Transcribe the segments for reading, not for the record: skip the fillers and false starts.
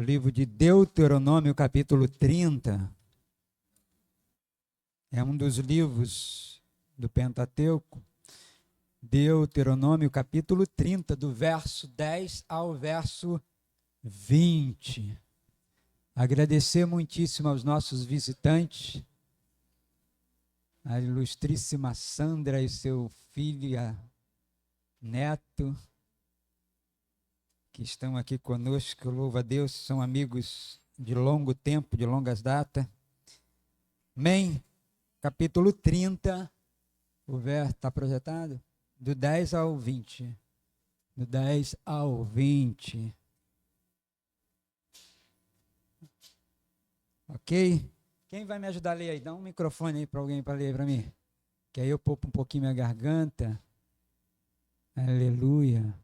livro de Deuteronômio, capítulo 30. É um dos livros do Pentateuco. Deuteronômio, capítulo 30, do verso 10 ao verso 20. Agradecer muitíssimo aos nossos visitantes, a ilustríssima Sandra e seu filho, neto, que estão aqui conosco. Louva a Deus, são amigos de longo tempo, de longas datas. Amém? Capítulo 30, o verso está projetado? Do 10 ao 20. Do 10 ao 20. Ok? Quem vai me ajudar a ler aí? Dá um microfone aí para alguém para ler para mim. Que aí eu poupo um pouquinho minha garganta. Aleluia.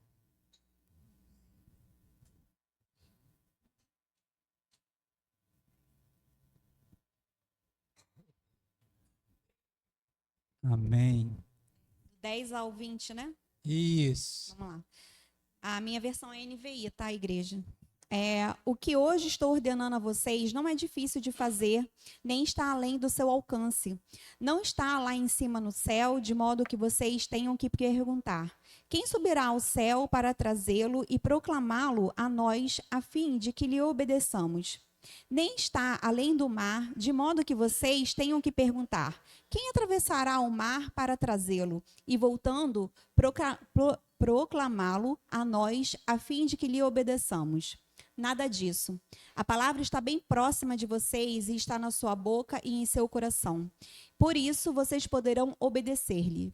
Amém. 10 ao 20, né? Isso. Vamos lá. A minha versão é NVI, tá, igreja? O que hoje estou ordenando a vocês não é difícil de fazer, nem está além do seu alcance. Não está lá em cima no céu, de modo que vocês tenham que perguntar: quem subirá ao céu para trazê-lo e proclamá-lo a nós, a fim de que lhe obedeçamos? Nem está além do mar, de modo que vocês tenham que perguntar: quem atravessará o mar para trazê-lo? E voltando, proclamá-lo a nós, a fim de que lhe obedeçamos. Nada disso. A palavra está bem próxima de vocês e está na sua boca e em seu coração. Por isso, vocês poderão obedecer-lhe.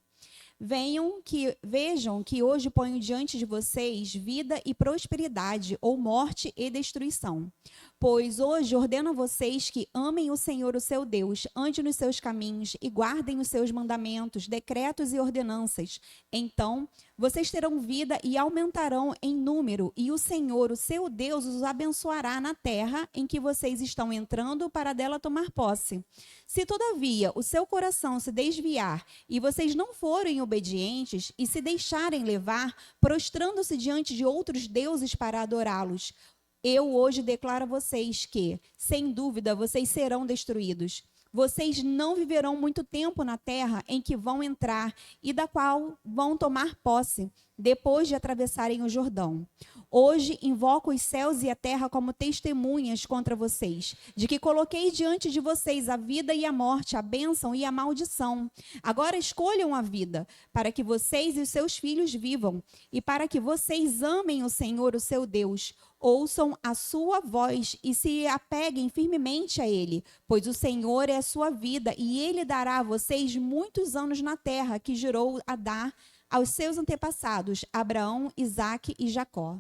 Vejam que hoje ponho diante de vocês vida e prosperidade, ou morte e destruição. Pois hoje ordeno a vocês que amem o Senhor, o seu Deus, andem nos seus caminhos e guardem os seus mandamentos, decretos e ordenanças. Então, vocês terão vida e aumentarão em número, e o Senhor, o seu Deus, os abençoará na terra em que vocês estão entrando para dela tomar posse. Se, todavia, o seu coração se desviar e vocês não forem obedientes e se deixarem levar, prostrando-se diante de outros deuses para adorá-los, eu hoje declaro a vocês que, sem dúvida, vocês serão destruídos. Vocês não viverão muito tempo na terra em que vão entrar e da qual vão tomar posse, depois de atravessarem o Jordão. Hoje invoco os céus e a terra como testemunhas contra vocês, de que coloquei diante de vocês a vida e a morte, a bênção e a maldição. Agora escolham a vida, para que vocês e os seus filhos vivam, e para que vocês amem o Senhor, o seu Deus. Ouçam a sua voz e se apeguem firmemente a ele, pois o Senhor é a sua vida e ele dará a vocês muitos anos na terra que jurou a dar aos seus antepassados, Abraão, Isaque e Jacó.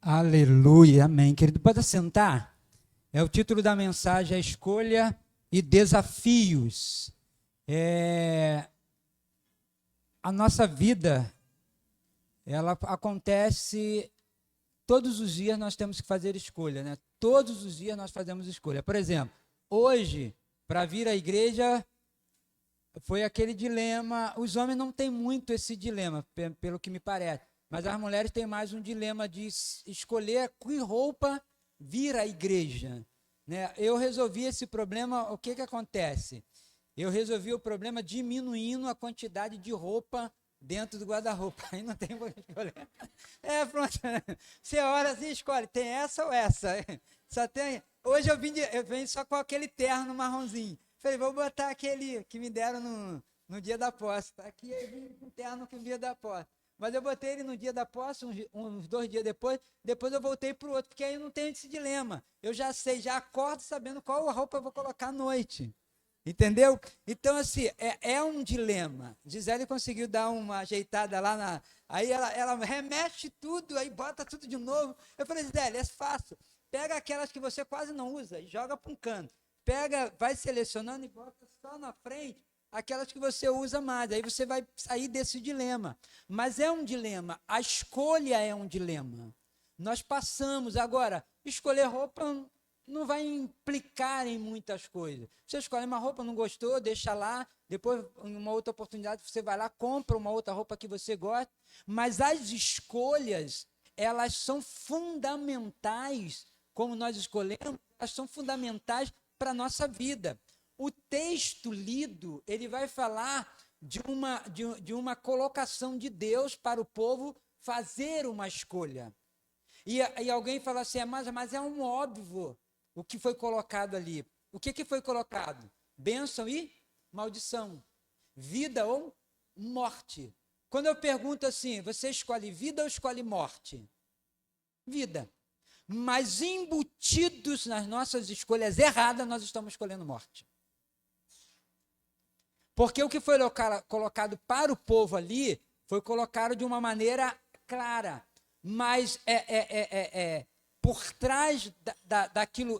Aleluia, amém. Querido, pode sentar? É o título da mensagem, a escolha e desafios. A nossa vida, ela acontece, todos os dias nós temos que fazer escolha, né? Todos os dias nós fazemos escolha. Por exemplo, hoje, para vir à igreja, foi aquele dilema. Os homens não têm muito esse dilema, pelo que me parece. Mas as mulheres têm mais um dilema de escolher que roupa vir à igreja, né? Eu resolvi esse problema. O que acontece? Eu resolvi o problema diminuindo a quantidade de roupa dentro do guarda-roupa. Aí não tem por que escolher. Pronto. Você olha assim e escolhe, tem essa ou essa? Só tem. Hoje eu venho só com aquele terno marronzinho. Falei, vou botar aquele que me deram no dia da posse. Tá aqui, eu vim com o terno que dia da posse. Mas eu botei ele no dia da posse, uns 2 dias depois eu voltei para o outro, porque aí eu não tenho esse dilema. Eu já sei, já acordo sabendo qual roupa eu vou colocar à noite. Entendeu? Então, assim, é um dilema. Gisele conseguiu dar uma ajeitada lá aí ela remexe tudo, aí bota tudo de novo. Eu falei, Gisele, é fácil. Pega aquelas que você quase não usa e joga para um canto. Vai selecionando e bota só na frente aquelas que você usa mais, aí você vai sair desse dilema. Mas é um dilema, a escolha é um dilema. Nós passamos, agora, escolher roupa não vai implicar em muitas coisas. Você escolhe uma roupa, não gostou, deixa lá, depois, em uma outra oportunidade, você vai lá, compra uma outra roupa que você gosta, mas as escolhas, elas são fundamentais como nós escolhemos, elas são fundamentais para a nossa vida. O texto lido, ele vai falar de uma colocação de Deus para o povo fazer uma escolha. E alguém fala assim, mas é um óbvio o que foi colocado ali. O que foi colocado? Bênção e maldição. Vida ou morte. Quando eu pergunto assim, você escolhe vida ou escolhe morte? Vida. Mas embutidos nas nossas escolhas erradas, nós estamos escolhendo morte. Porque o que foi colocado para o povo ali, foi colocado de uma maneira clara. Mas por trás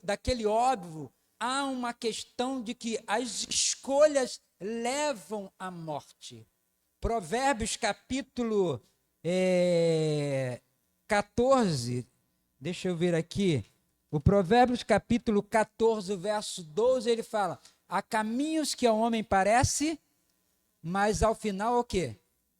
daquele óbvio, há uma questão de que as escolhas levam à morte. Provérbios capítulo 14, deixa eu ver aqui. O Provérbios capítulo 14, verso 12, ele fala: há caminhos que ao homem parece, mas ao final o quê?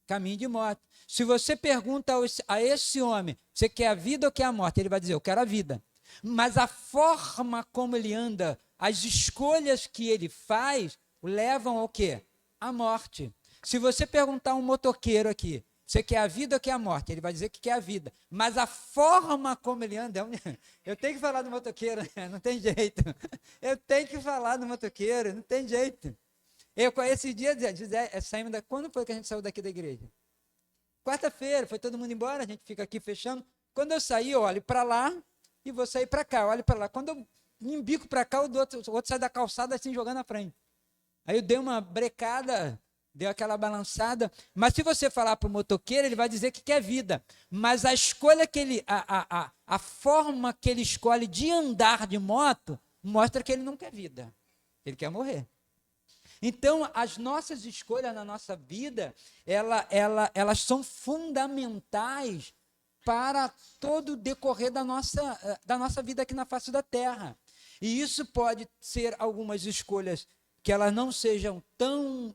Caminho de morte. Se você pergunta a esse homem, você quer a vida ou quer a morte? Ele vai dizer, eu quero a vida. Mas a forma como ele anda, as escolhas que ele faz, o levam ao quê? À morte. Se você perguntar a um motoqueiro aqui, você quer a vida ou quer a morte? Ele vai dizer que quer a vida. Mas a forma como ele anda, eu tenho que falar do motoqueiro, não tem jeito. Eu tenho que falar do motoqueiro, não tem jeito. Eu, com esse dia, quando foi que a gente saiu daqui da igreja? Quarta-feira, foi todo mundo embora, a gente fica aqui fechando. Quando eu saí, eu olho para lá e vou sair para cá, olho para lá. Quando eu me embico para cá, o outro sai da calçada assim, jogando na frente. Aí eu dei uma brecada, deu aquela balançada. Mas se você falar para o motoqueiro, ele vai dizer que quer vida. Mas a escolha que ele, a forma que ele escolhe de andar de moto, mostra que ele não quer vida. Ele quer morrer. Então, as nossas escolhas na nossa vida, elas são fundamentais para todo o decorrer da nossa vida aqui na face da terra. E isso pode ser algumas escolhas que elas não sejam tão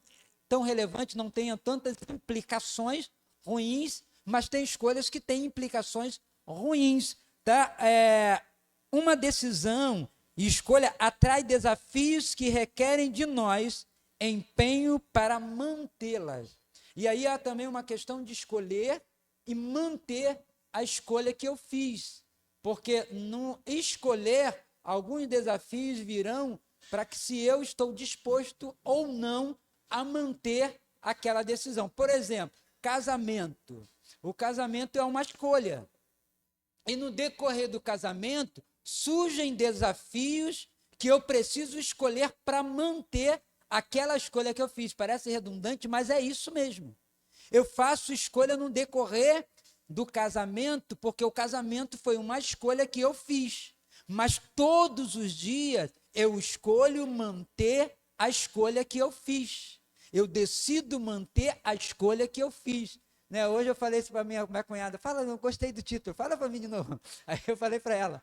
relevantes, não tenham tantas implicações ruins, mas tem escolhas que têm implicações ruins. Tá? Uma decisão e escolha atrai desafios que requerem de nós empenho para mantê-las. E aí há também uma questão de escolher e manter a escolha que eu fiz. Porque no escolher, alguns desafios virão para que se eu estou disposto ou não a manter aquela decisão. Por exemplo, casamento. O casamento é uma escolha. E no decorrer do casamento, surgem desafios que eu preciso escolher para manter aquela escolha que eu fiz. Parece redundante, mas é isso mesmo. Eu faço escolha no decorrer do casamento, porque o casamento foi uma escolha que eu fiz. Mas todos os dias eu escolho manter a escolha que eu fiz. Eu decido manter a escolha que eu fiz. Né? Hoje eu falei isso para minha cunhada, fala, não gostei do título, fala para mim de novo. Aí eu falei para ela,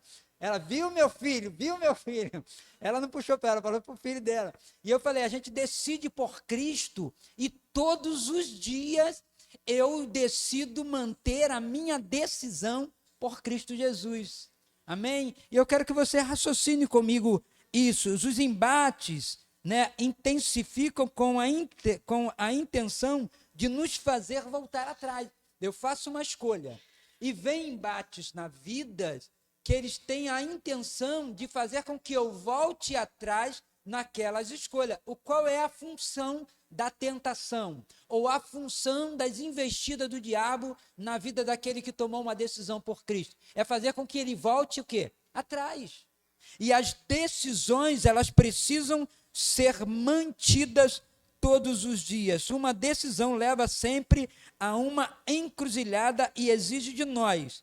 viu meu filho, viu meu filho. Ela não puxou para ela, falou para o filho dela. E eu falei, a gente decide por Cristo e todos os dias eu decido manter a minha decisão por Cristo Jesus. Amém? E eu quero que você raciocine comigo isso. Os embates, né, intensificam com a intenção de nos fazer voltar atrás. Eu faço uma escolha e vem embates na vida que eles têm a intenção de fazer com que eu volte atrás naquelas escolhas. Qual é a função da tentação? Ou a função das investidas do diabo na vida daquele que tomou uma decisão por Cristo? É fazer com que ele volte o quê? Atrás. E as decisões, elas precisam ser mantidas todos os dias. Uma decisão leva sempre a uma encruzilhada e exige de nós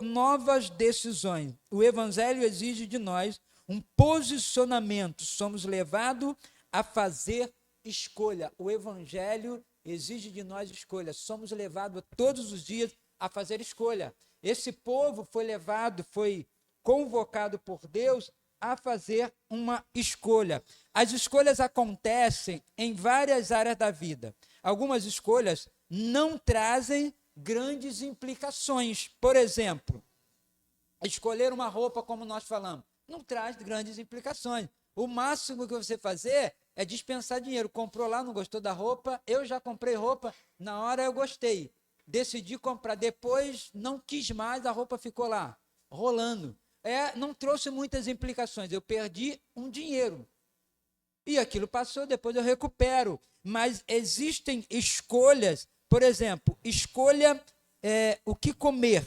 novas decisões. O Evangelho exige de nós um posicionamento. Somos levados a fazer escolha. O Evangelho exige de nós escolha. Somos levados todos os dias a fazer escolha. Esse povo foi convocado por Deus a fazer uma escolha. As escolhas acontecem em várias áreas da vida. Algumas escolhas não trazem grandes implicações. Por exemplo, Escolher uma roupa, como nós falamos, não traz grandes implicações. O máximo que você fazer é dispensar dinheiro. Comprou lá, não gostou da roupa, eu já comprei roupa, na hora eu gostei. Decidi comprar, depois não quis mais, a roupa ficou lá, rolando. Não trouxe muitas implicações, eu perdi um dinheiro. E aquilo passou, depois eu recupero. Mas existem escolhas, por exemplo, escolha o que comer.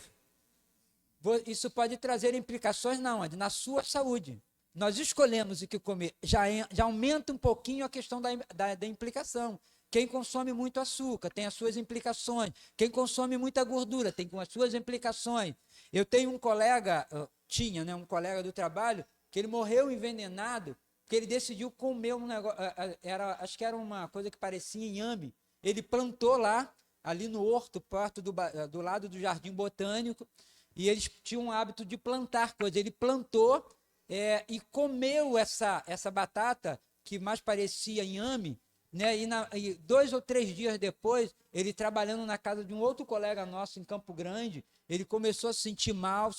Isso pode trazer implicações na onde? Na sua saúde. Nós escolhemos o que comer. Já aumenta um pouquinho a questão da implicação. Quem consome muito açúcar tem as suas implicações. Quem consome muita gordura tem as suas implicações. Eu tenho um colega, um colega do trabalho, que ele morreu envenenado, porque ele decidiu comer um negócio, acho que era uma coisa que parecia inhame. Ele plantou lá, ali no horto, perto do lado do Jardim Botânico, e eles tinham o hábito de plantar coisas. Ele plantou e comeu essa batata, que mais parecia inhame, né? E 2 ou 3 dias depois, ele trabalhando na casa de um outro colega nosso em Campo Grande, ele começou a se sentir mal.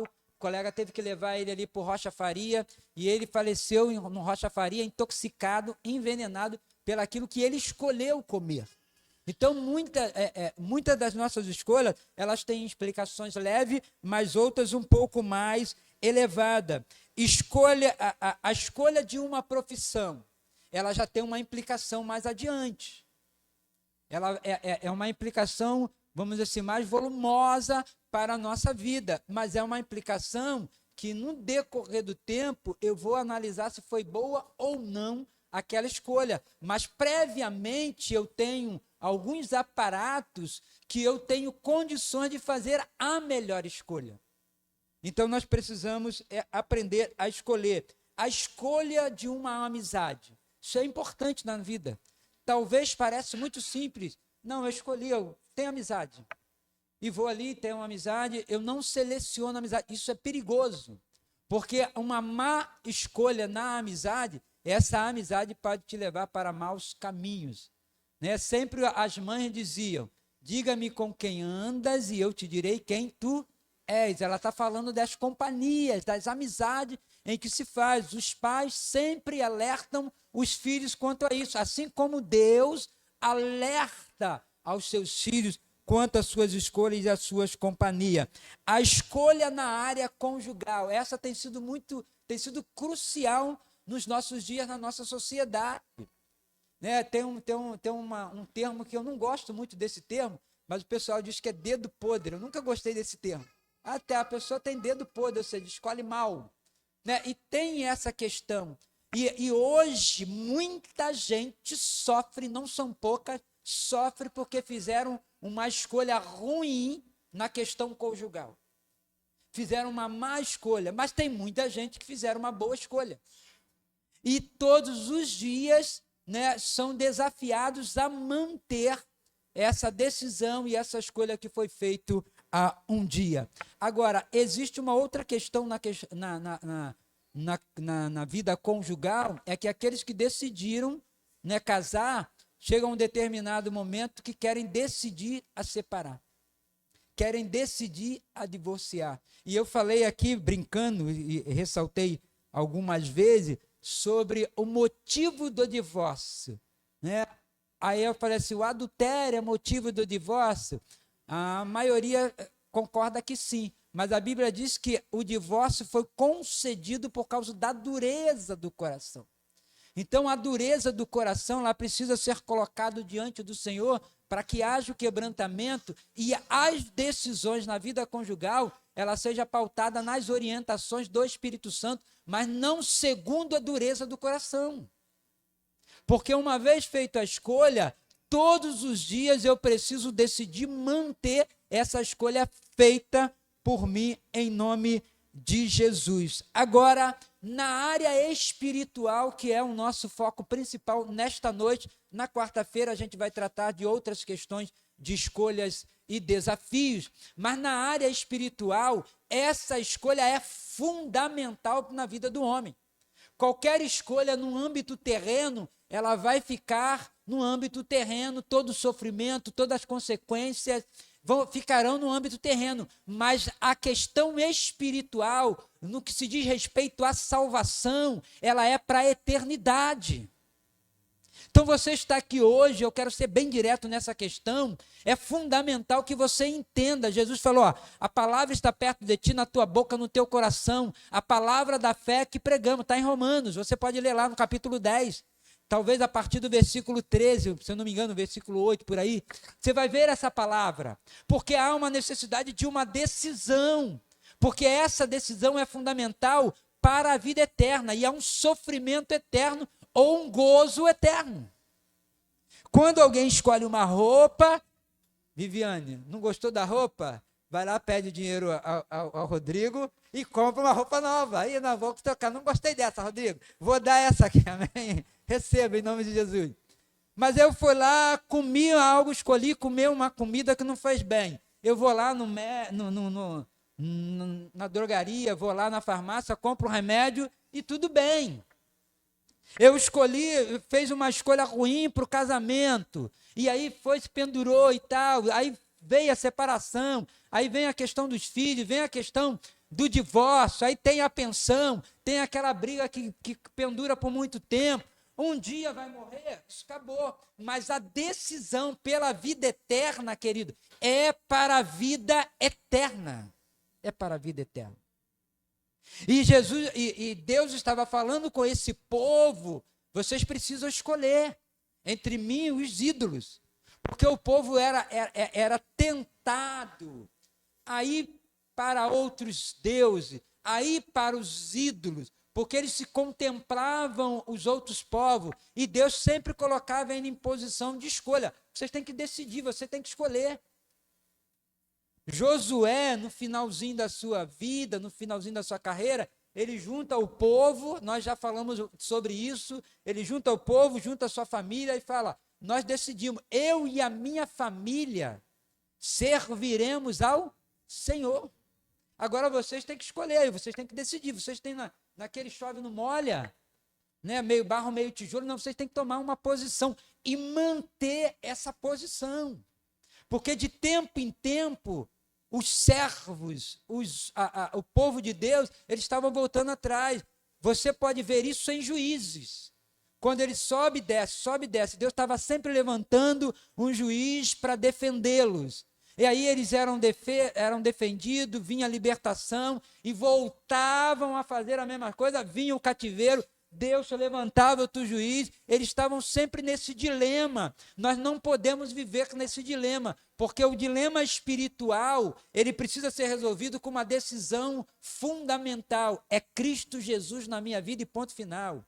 O colega teve que levar ele ali para o Rocha Faria, e ele faleceu no Rocha Faria, intoxicado, envenenado pelaquilo que ele escolheu comer. Então, muitas das nossas escolhas, elas têm explicações leves, mas outras um pouco mais elevadas. A escolha de uma profissão, ela já tem uma implicação mais adiante. Ela é uma implicação, vamos dizer assim, mais volumosa para a nossa vida, mas é uma implicação que, no decorrer do tempo, eu vou analisar se foi boa ou não aquela escolha. Mas, previamente, eu tenho alguns aparatos que eu tenho condições de fazer a melhor escolha. Então, nós precisamos aprender a escolher. A escolha de uma amizade. Isso é importante na vida. Talvez pareça muito simples. Não, eu tenho amizade. E vou ali, tenho uma amizade, eu não seleciono a amizade. Isso é perigoso. Porque uma má escolha na amizade, essa amizade pode te levar para maus caminhos. Né? Sempre as mães diziam, diga-me com quem andas e eu te direi quem tu és. Ela está falando das companhias, das amizades em que se faz. Os pais sempre alertam os filhos quanto a isso, assim como Deus alerta aos seus filhos quanto às suas escolhas e às suas companhias. A escolha na área conjugal, essa tem sido crucial nos nossos dias, na nossa sociedade. Né? Tem um termo que eu não gosto muito desse termo, mas o pessoal diz que é dedo podre. Eu nunca gostei desse termo. Até a pessoa tem dedo podre, ou seja, escolhe mal. Né? E tem essa questão. E hoje muita gente sofre, não são poucas, sofre porque fizeram uma escolha ruim na questão conjugal. Fizeram uma má escolha, mas tem muita gente que fizeram uma boa escolha. E todos os dias, né, são desafiados a manter essa decisão e essa escolha que foi feita há um dia. Agora, existe uma outra questão na vida conjugal, é que aqueles que decidiram, né, casar, chegam a um determinado momento que querem decidir a separar. Querem decidir a divorciar. E eu falei aqui, brincando, e ressaltei algumas vezes, sobre o motivo do divórcio. Né? Aí eu falei assim, o adultério é motivo do divórcio? A maioria concorda que sim, mas a Bíblia diz que o divórcio foi concedido por causa da dureza do coração. Então, a dureza do coração, ela precisa ser colocada diante do Senhor para que haja o quebrantamento e as decisões na vida conjugal, ela seja pautada nas orientações do Espírito Santo, mas não segundo a dureza do coração. Porque uma vez feita a escolha, todos os dias eu preciso decidir manter essa escolha feita por mim em nome de Jesus. Agora, na área espiritual, que é o nosso foco principal nesta noite, na quarta-feira a gente vai tratar de outras questões de escolhas e desafios, mas na área espiritual, essa escolha é fundamental na vida do homem. Qualquer escolha no âmbito terreno, ela vai ficar no âmbito terreno, todo o sofrimento, todas as consequências ficarão no âmbito terreno, mas a questão espiritual, no que se diz respeito à salvação, ela é para a eternidade. Então você está aqui hoje, eu quero ser bem direto nessa questão, é fundamental que você entenda. Jesus falou, ó, a palavra está perto de ti, na tua boca, no teu coração, a palavra da fé que pregamos, está em Romanos, você pode ler lá no capítulo 10, talvez a partir do versículo 13, se eu não me engano, versículo 8, por aí, você vai ver essa palavra, porque há uma necessidade de uma decisão, porque essa decisão é fundamental para a vida eterna, e há um sofrimento eterno, ou um gozo eterno. Quando alguém escolhe uma roupa, Viviane, não gostou da roupa? Vai lá, pede dinheiro ao Rodrigo e compra uma roupa nova. Aí nós vamos trocar. Não gostei dessa, Rodrigo. Vou dar essa aqui, amém? Receba em nome de Jesus. Mas eu fui lá, comi algo, escolhi comer uma comida que não fez bem. Eu vou lá na drogaria, vou lá na farmácia, compro um remédio e tudo bem. Eu fez uma escolha ruim para o casamento, e aí se pendurou e tal, aí veio a separação, aí vem a questão dos filhos, vem a questão do divórcio, aí tem a pensão, tem aquela briga que pendura por muito tempo, um dia vai morrer, isso acabou, mas a decisão pela vida eterna, querido, é para a vida eterna, é para a vida eterna. E Jesus e Deus estava falando com esse povo, vocês precisam escolher entre mim e os ídolos, porque o povo era tentado a ir para outros deuses, a ir para os ídolos, porque eles se contemplavam os outros povos, e Deus sempre colocava ele em posição de escolha. Vocês têm que decidir, você tem que escolher. Josué, no finalzinho da sua vida, no finalzinho da sua carreira, ele junta o povo, nós já falamos sobre isso, ele junta o povo, junta a sua família e fala, nós decidimos, eu e a minha família serviremos ao Senhor. Agora vocês têm que escolher, vocês têm que decidir, vocês têm naquele chove não molha, né, meio barro, meio tijolo, não, vocês têm que tomar uma posição e manter essa posição, porque de tempo em tempo, os servos, o povo de Deus, eles estavam voltando atrás. Você pode ver isso em Juízes. Quando ele sobe e desce, Deus estava sempre levantando um juiz para defendê-los. E aí eles eram defendidos, vinha a libertação e voltavam a fazer a mesma coisa, vinha o cativeiro, Deus levantava outro juiz, eles estavam sempre nesse dilema. Nós não podemos viver nesse dilema, porque o dilema espiritual, ele precisa ser resolvido com uma decisão fundamental. É Cristo Jesus na minha vida e ponto final.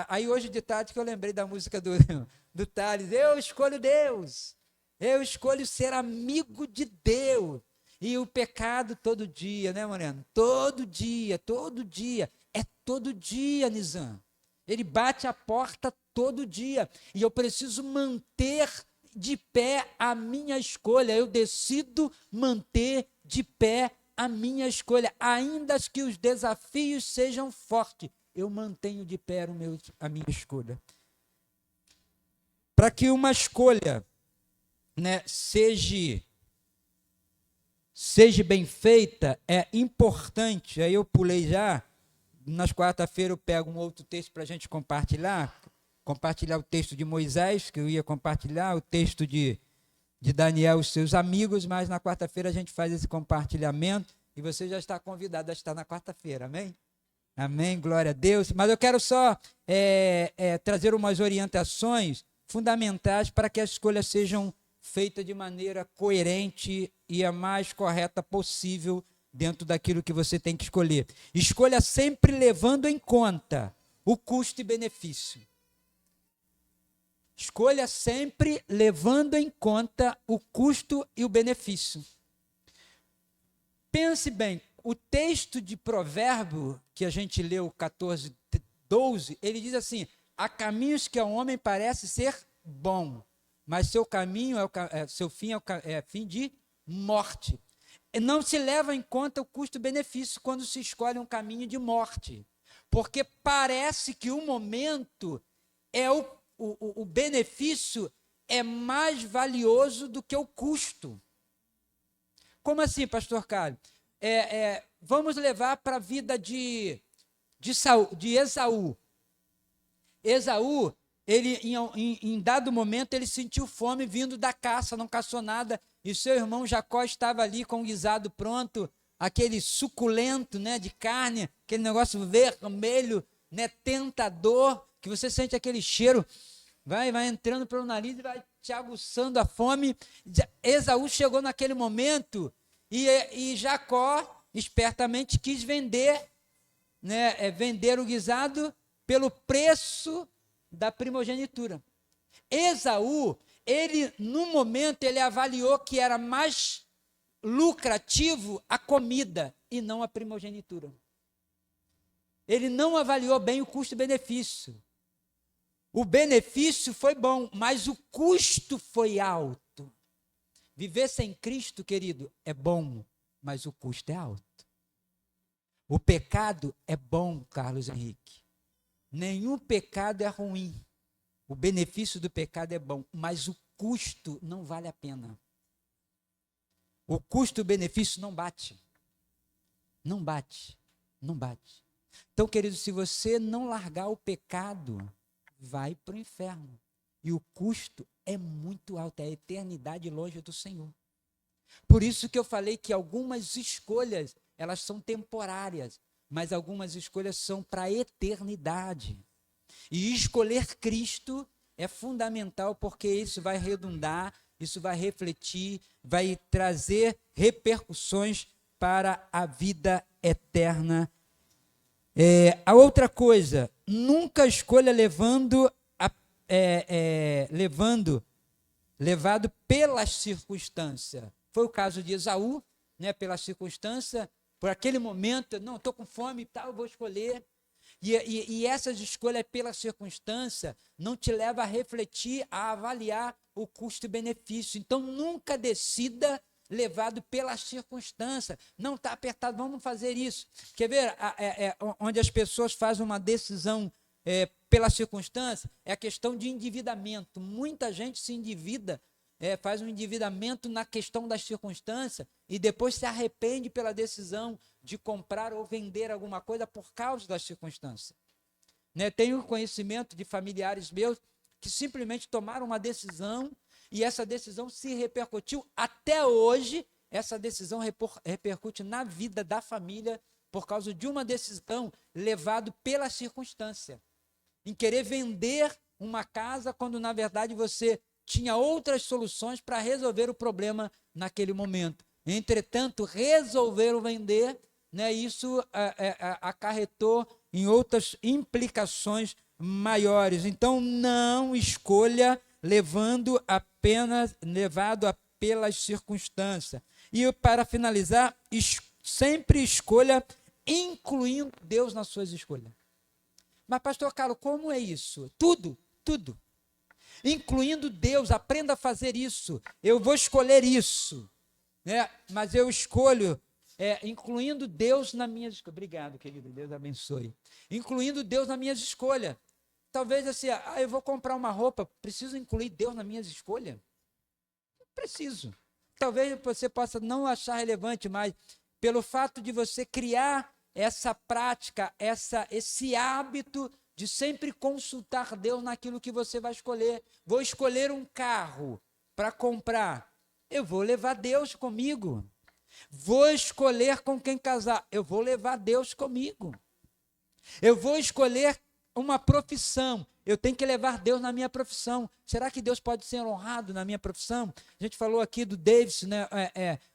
Aí hoje de tarde que eu lembrei da música do Thales, eu escolho Deus, eu escolho ser amigo de Deus. E o pecado todo dia, né, Moreno? Todo dia. É todo dia, Nizam. Ele bate a porta todo dia. E eu preciso manter de pé a minha escolha. Eu decido manter de pé a minha escolha. Ainda que os desafios sejam fortes, eu mantenho de pé a minha escolha. Para que uma escolha, né, seja bem feita, é importante. Aí eu pulei já. Nas quarta-feira eu pego um outro texto para a gente compartilhar o texto de Moisés, que eu ia compartilhar, o texto de Daniel e os seus amigos, mas na quarta-feira a gente faz esse compartilhamento e você já está convidado a estar na quarta-feira, amém? Amém, glória a Deus. Mas eu quero só trazer umas orientações fundamentais para que as escolhas sejam feitas de maneira coerente e a mais correta possível dentro daquilo que você tem que escolher. Escolha sempre levando em conta o custo e benefício. Escolha sempre levando em conta o custo e o benefício. Pense bem, o texto de Provérbio, que a gente leu 14, 12, ele diz assim, há caminhos que ao homem parece ser bom, mas seu caminho, seu fim é fim de morte. Não se leva em conta o custo-benefício quando se escolhe um caminho de morte, porque parece que o momento o benefício é mais valioso do que o custo. Como assim, pastor Carlos? Vamos levar para a vida de Esaú. Esaú, ele, em dado momento, ele sentiu fome vindo da caça, não caçou nada, e seu irmão Jacó estava ali com o guisado pronto, aquele suculento, né, de carne, aquele negócio vermelho, né, tentador, que você sente aquele cheiro, vai entrando pelo nariz e vai te aguçando a fome. Esaú chegou naquele momento e Jacó espertamente quis vender, né, vender o guisado pelo preço da primogenitura. Esaú, ele no momento ele avaliou que era mais lucrativo a comida e não a primogenitura. Ele não avaliou bem o custo-benefício. O benefício foi bom, mas o custo foi alto. Viver sem Cristo, querido, é bom, mas o custo é alto. O pecado é bom, Carlos Henrique. Nenhum pecado é ruim. O benefício do pecado é bom, mas o custo não vale a pena. O custo-benefício não bate. Não bate. Não bate. Então, querido, se você não largar o pecado, vai para o inferno. E o custo é muito alto, é a eternidade longe do Senhor. Por isso que eu falei que algumas escolhas, elas são temporárias, mas algumas escolhas são para a eternidade. E escolher Cristo é fundamental, porque isso vai redundar, isso vai refletir, vai trazer repercussões para a vida eterna. A outra coisa, nunca escolha levado pela circunstância. Foi o caso de Esaú, né, pela circunstância, por aquele momento, não, estou com fome e tal, vou escolher. E essas escolhas pela circunstância não te leva a refletir, a avaliar o custo e benefício. Então, nunca decida levado pela circunstância. Não está apertado, vamos fazer isso. Quer ver onde as pessoas fazem uma decisão pela circunstância? É a questão de endividamento. Muita gente se endivida, faz um endividamento na questão das circunstâncias e depois se arrepende pela decisão de comprar ou vender alguma coisa por causa das circunstâncias. Né? Tenho conhecimento de familiares meus que simplesmente tomaram uma decisão e essa decisão se repercutiu até hoje. Essa decisão repercute na vida da família por causa de uma decisão levada pela circunstância. Em querer vender uma casa quando, na verdade, você tinha outras soluções para resolver o problema naquele momento. Entretanto, resolveram vender, né, isso acarretou em outras implicações maiores. Então, não escolha levado pelas circunstâncias. E para finalizar, sempre escolha incluindo Deus nas suas escolhas. Mas, pastor Carlos, como é isso? Tudo. Incluindo Deus, aprenda a fazer isso. Eu vou escolher isso, né? Mas eu escolho incluindo Deus nas minhas escolhas. Obrigado, querido, Deus abençoe. Incluindo Deus nas minhas escolhas. Talvez assim, eu vou comprar uma roupa, preciso incluir Deus nas minhas escolhas? Não preciso. Talvez você possa não achar relevante, mas pelo fato de você criar essa prática, esse hábito de sempre consultar Deus naquilo que você vai escolher. Vou escolher um carro para comprar. Eu vou levar Deus comigo. Vou escolher com quem casar. Eu vou levar Deus comigo. Eu vou escolher uma profissão. Eu tenho que levar Deus na minha profissão. Será que Deus pode ser honrado na minha profissão? A gente falou aqui do Davis, né?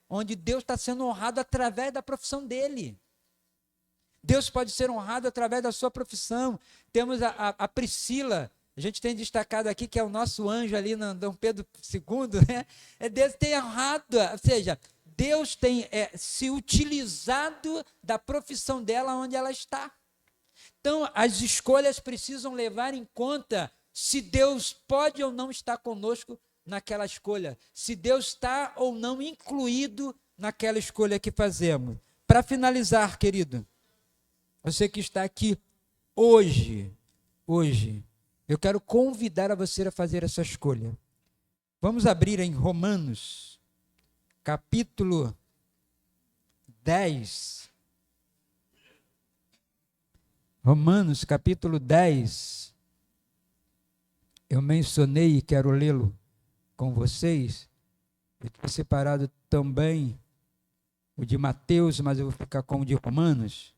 Onde Deus está sendo honrado através da profissão dele. Deus pode ser honrado através da sua profissão. Temos a Priscila, a gente tem destacado aqui que é o nosso anjo ali no Dom Pedro II, né? Deus tem honrado, ou seja, Deus tem se utilizado da profissão dela onde ela está. Então, as escolhas precisam levar em conta se Deus pode ou não estar conosco naquela escolha, se Deus está ou não incluído naquela escolha que fazemos. Para finalizar, querido, você que está aqui hoje, eu quero convidar a você a fazer essa escolha. Vamos abrir em Romanos, capítulo 10. Romanos, capítulo 10. Eu mencionei e quero lê-lo com vocês. Eu tinha separado também o de Mateus, mas eu vou ficar com o de Romanos.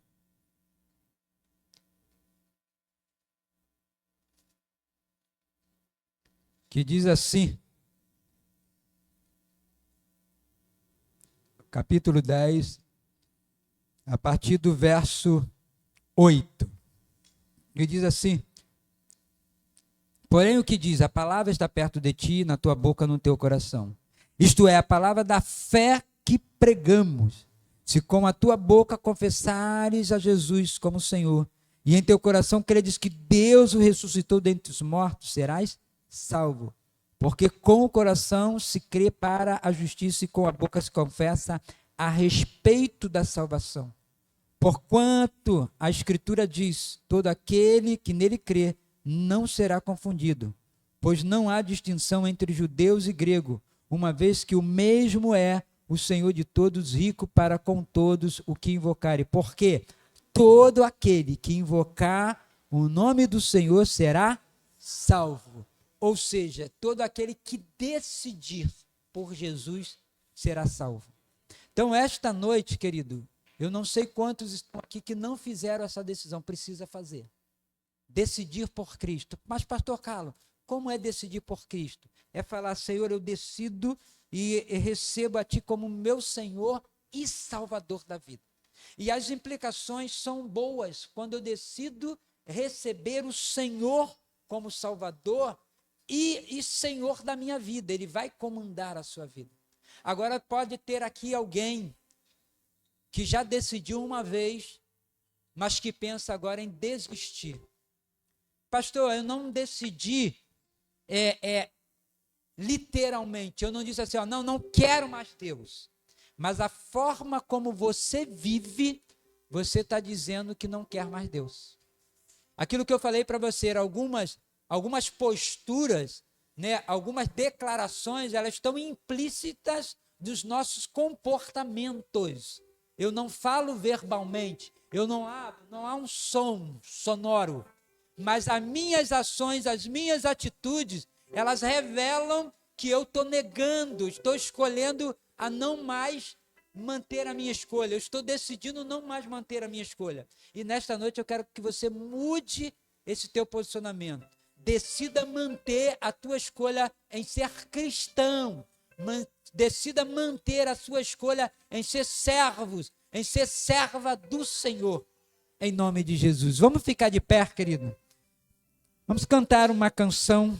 Que diz assim, capítulo 10, a partir do verso 8. E diz assim: porém o que diz, a palavra está perto de ti, na tua boca, no teu coração. Isto é, a palavra da fé que pregamos. Se com a tua boca confessares a Jesus como Senhor, e em teu coração credes que Deus o ressuscitou dentre os mortos, serás salvo. Porque com o coração se crê para a justiça e com a boca se confessa a respeito da salvação. Porquanto a Escritura diz, todo aquele que nele crê não será confundido, pois não há distinção entre judeus e grego, uma vez que o mesmo é o Senhor de todos, rico para com todos o que invocarem. Porque todo aquele que invocar o nome do Senhor será salvo. Ou seja, todo aquele que decidir por Jesus será salvo. Então, esta noite, querido, eu não sei quantos estão aqui que não fizeram essa decisão, precisa fazer. Decidir por Cristo. Mas, pastor Carlos, como é decidir por Cristo? É falar, Senhor, eu decido e recebo a Ti como meu Senhor e Salvador da vida. E as implicações são boas quando eu decido receber o Senhor como Salvador e Senhor da minha vida. Ele vai comandar a sua vida. Agora pode ter aqui alguém que já decidiu uma vez, mas que pensa agora em desistir. Pastor, eu não decidi literalmente, eu não disse assim, ó, não quero mais Deus. Mas a forma como você vive, você está dizendo que não quer mais Deus. Aquilo que eu falei para você, algumas posturas, né, algumas declarações, elas estão implícitas dos nossos comportamentos. Eu não falo verbalmente, não há um som sonoro, mas as minhas ações, as minhas atitudes, elas revelam que eu estou negando, estou escolhendo a não mais manter a minha escolha, eu estou decidindo não mais manter a minha escolha. E nesta noite eu quero que você mude esse teu posicionamento. Decida manter a tua escolha em ser cristão. Decida manter a sua escolha em ser servos, em ser serva do Senhor. Em nome de Jesus. Vamos ficar de pé, querido? Vamos cantar uma canção